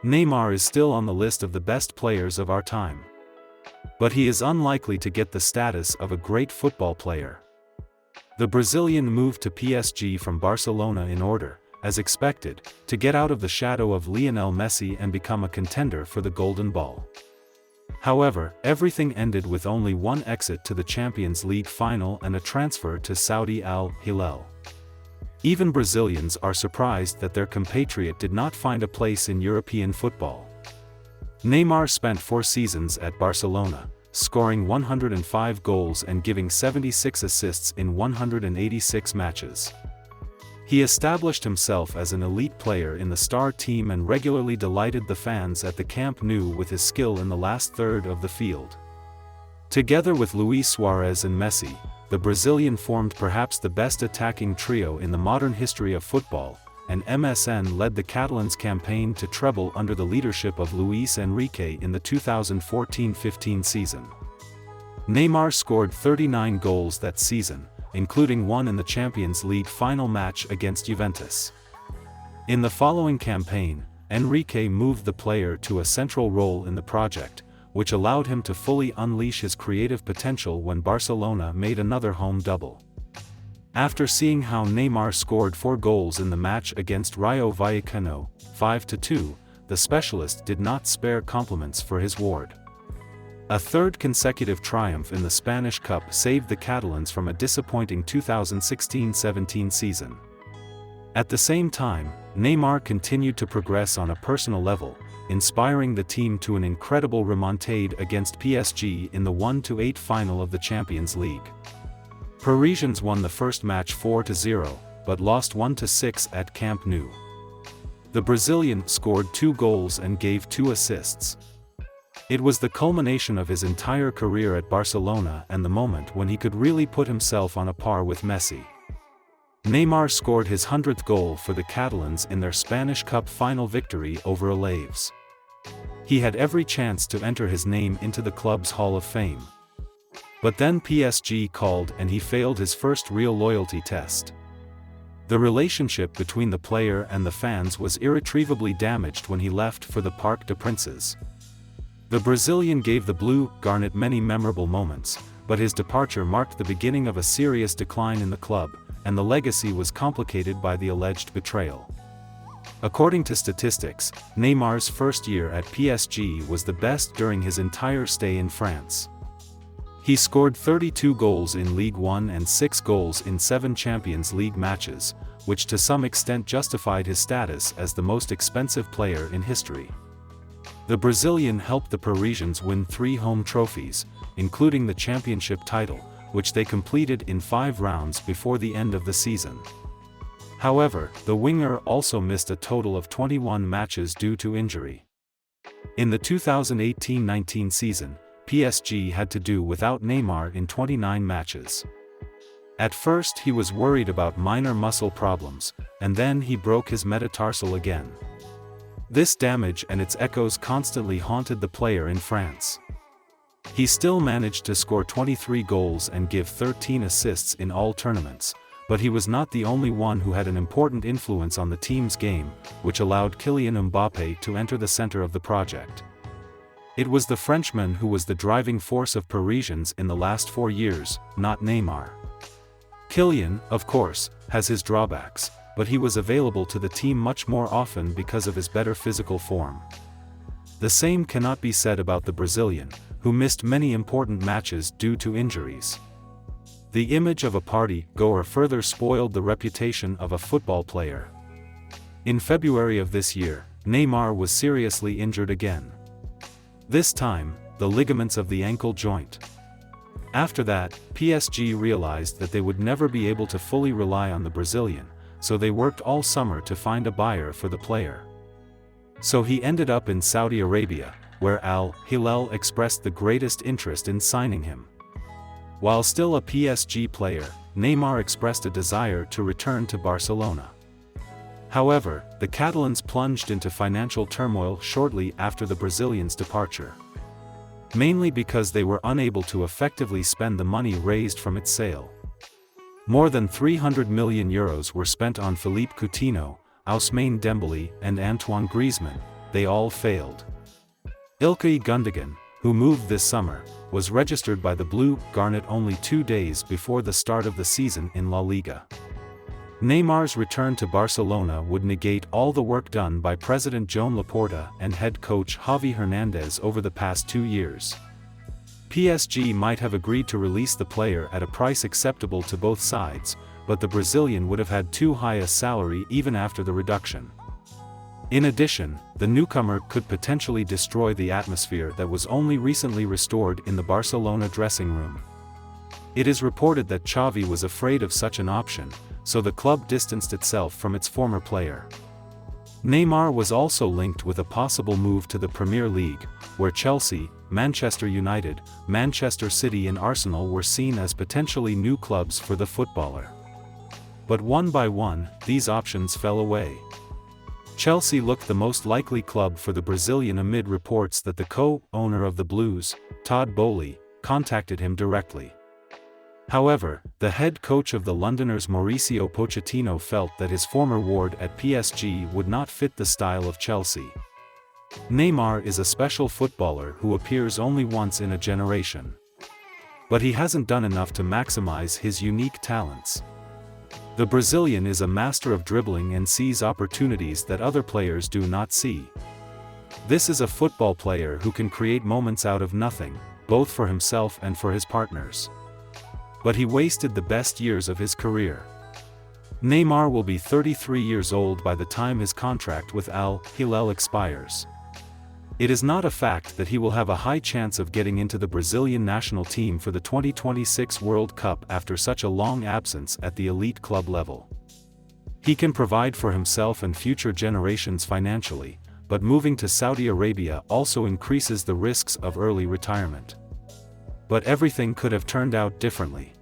Neymar is still on the list of the best players of our time. But he is unlikely to get the status of a great football player. The Brazilian moved to PSG from Barcelona in order, as expected, to get out of the shadow of Lionel Messi and become a contender for the Golden Ball. However, everything ended with only one exit to the Champions League final and a transfer to Saudi Al-Hilal. Even Brazilians are surprised that their compatriot did not find a place in European football. Neymar spent 4 seasons at Barcelona, scoring 105 goals and giving 76 assists in 186 matches. He established himself as an elite player in the star team and regularly delighted the fans at the Camp Nou with his skill in the last third of the field. Together with Luis Suarez and Messi, the Brazilian formed perhaps the best attacking trio in the modern history of football, and MSN led the Catalans' campaign to treble under the leadership of Luis Enrique in the 2014-15 season. Neymar scored 39 goals that season, including one in the Champions League final match against Juventus. In the following campaign, Enrique moved the player to a central role in the project, which allowed him to fully unleash his creative potential when Barcelona made another home double. After seeing how Neymar scored 4 goals in the match against Rayo Vallecano, 5-2, the specialist did not spare compliments for his ward. A third consecutive triumph in the Spanish Cup saved the Catalans from a disappointing 2016-17 season. At the same time, Neymar continued to progress on a personal level, inspiring the team to an incredible remontada against PSG in the 1-8 final of the Champions League. Parisians won the first match 4-0, but lost 1-6 at Camp Nou. The Brazilian scored 2 goals and gave 2 assists. It was the culmination of his entire career at Barcelona and the moment when he could really put himself on a par with Messi. Neymar scored his 100th goal for the Catalans in their Spanish Cup final victory over Alaves. He had every chance to enter his name into the club's Hall of Fame. But then PSG called and he failed his first real loyalty test. The relationship between the player and the fans was irretrievably damaged when he left for the Parc des Princes. The Brazilian gave the Blue Garnet many memorable moments, but his departure marked the beginning of a serious decline in the club, and the legacy was complicated by the alleged betrayal. According to statistics, Neymar's first year at PSG was the best during his entire stay in France. He scored 32 goals in Ligue 1 and 6 goals in 7 Champions League matches, which to some extent justified his status as the most expensive player in history. The Brazilian helped the Parisians win 3 home trophies, including the championship title, which they completed in 5 rounds before the end of the season. However, the winger also missed a total of 21 matches due to injury. In the 2018-19 season, PSG had to do without Neymar in 29 matches. At first he was worried about minor muscle problems, and then he broke his metatarsal again. This damage and its echoes constantly haunted the player in France. He still managed to score 23 goals and give 13 assists in all tournaments, but he was not the only one who had an important influence on the team's game, which allowed Kylian Mbappé to enter the center of the project. It was the Frenchman who was the driving force of Parisians in the last 4 years, not Neymar. Kylian, of course, has his drawbacks, but he was available to the team much more often because of his better physical form. The same cannot be said about the Brazilian, who missed many important matches due to injuries. The image of a party-goer further spoiled the reputation of a football player. In February of this year, Neymar was seriously injured again. This time, the ligaments of the ankle joint. After that, PSG realized that they would never be able to fully rely on the Brazilian, so they worked all summer to find a buyer for the player. So he ended up in Saudi Arabia, where Al-Hilal expressed the greatest interest in signing him. While still a PSG player, Neymar expressed a desire to return to Barcelona. However, the Catalans plunged into financial turmoil shortly after the Brazilian's departure. Mainly because they were unable to effectively spend the money raised from its sale. More than €300 million were spent on Philippe Coutinho, Ousmane Dembélé and Antoine Griezmann, they all failed. Ilkay Gundogan, who moved this summer, was registered by the Blue Garnet only 2 days before the start of the season in La Liga. Neymar's return to Barcelona would negate all the work done by President Joan Laporta and head coach Javi Hernandez over the past 2 years. PSG might have agreed to release the player at a price acceptable to both sides, but the Brazilian would have had too high a salary even after the reduction. In addition, the newcomer could potentially destroy the atmosphere that was only recently restored in the Barcelona dressing room. It is reported that Xavi was afraid of such an option, so the club distanced itself from its former player. Neymar was also linked with a possible move to the Premier League, where Chelsea, Manchester United, Manchester City and Arsenal were seen as potentially new clubs for the footballer. But one by one, these options fell away. Chelsea looked the most likely club for the Brazilian amid reports that the co-owner of the Blues, Todd Boehly, contacted him directly. However, the head coach of the Londoners Mauricio Pochettino felt that his former ward at PSG would not fit the style of Chelsea. Neymar is a special footballer who appears only once in a generation. But he hasn't done enough to maximize his unique talents. The Brazilian is a master of dribbling and sees opportunities that other players do not see. This is a football player who can create moments out of nothing, both for himself and for his partners. But he wasted the best years of his career. Neymar will be 33 years old by the time his contract with Al-Hilal expires. It is not a fact that he will have a high chance of getting into the Brazilian national team for the 2026 World Cup after such a long absence at the elite club level. He can provide for himself and future generations financially, but moving to Saudi Arabia also increases the risks of early retirement. But everything could have turned out differently.